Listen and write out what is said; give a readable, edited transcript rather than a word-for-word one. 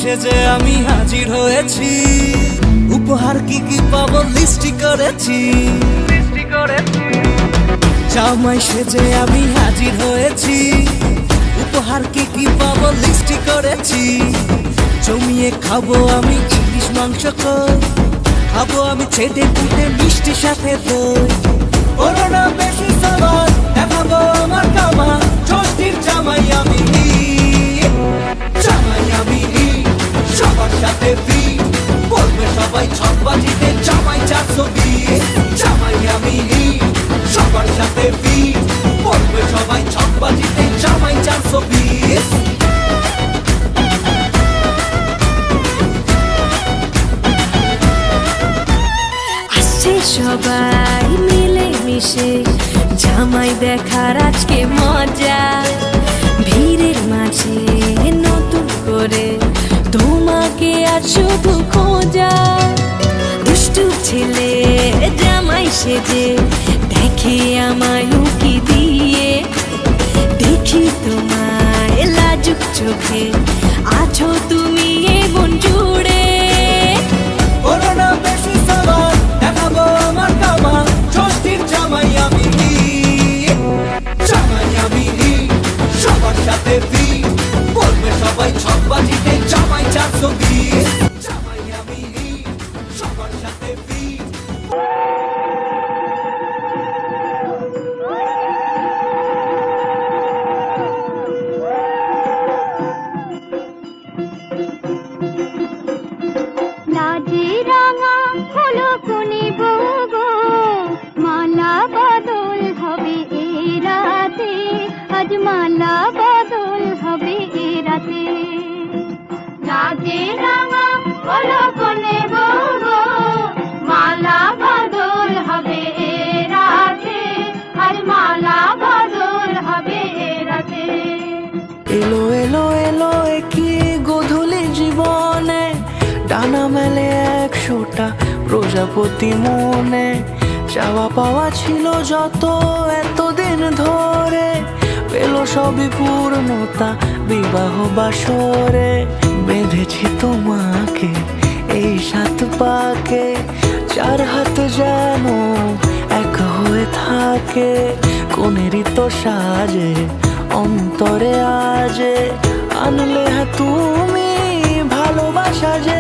সেজে আমি হাজির হয়েছি, উপহার কি কি পাবো লিস্টি করেছি। জামাই সেজে আমি হাজির হয়েছি, উপহার কি কি পাবো লিস্টি করেছি। জমিয়ে খাবো আমি ইলিশ মাংস কই, খাবো আমি ছেটে পুটে মিষ্টি সাথে দই। ওরা না বেশি সাবার দেখাবো আমার কামাল, ষষ্ঠীর জামাই আমি, জামাই আমি সবার সাথে ফ্রি। বলবে সবাই ছকবাজিতে জামাই 420, জামাই আমি সবার সাথে ফ্রি। বলবে সবাই ছকবাজিতে জামাই 420। সবাই মিলে মিশে জামাই দেখার আজকে মজা, ভিড়ের মাঝে নতুন করে তোমাকে আজ শুধু খোঁজা। দুষ্টু ছেলে জামাই সেজে দেখে আমায় উকি দিয়ে, দেখি তোমায় লাজুক চোখে আছো তুমি এ মন জুড়ে। জামাই আমি, জামাই আমি সবার সাথে ফ্রি। বলবে সবাই ছকবাজিতে জামাই 420, জামাই আমি সবার সাথে ফ্রি। লাজে রাঙা হলো কোনে বগো, মালা বদল হবে এ রাতে, আজ মালা বদল হবে এ রাতে। লাজে রাঙা হলো কোনে বগো, মালা বদল হবে এ রাতে, আজ মালা বদল হবে এ রাতে। এলো এলো এলো কি গোধূলি জীবনে, ডানা মেলে 100টা প্রজাপতি মনে। চাওয়া পাওয়া ছিল যত এতদিন ধরে, পেলো সবই পূর্ণতা বিবাহ বাসরে। বেঁধেছি তোমাকে এই 7 পাকে, 4 হাত যেন এক হয়ে থাকে। কোনেরই তো সাজে অন্তরে আজে, আনলে তুমি ভালোবাসা যে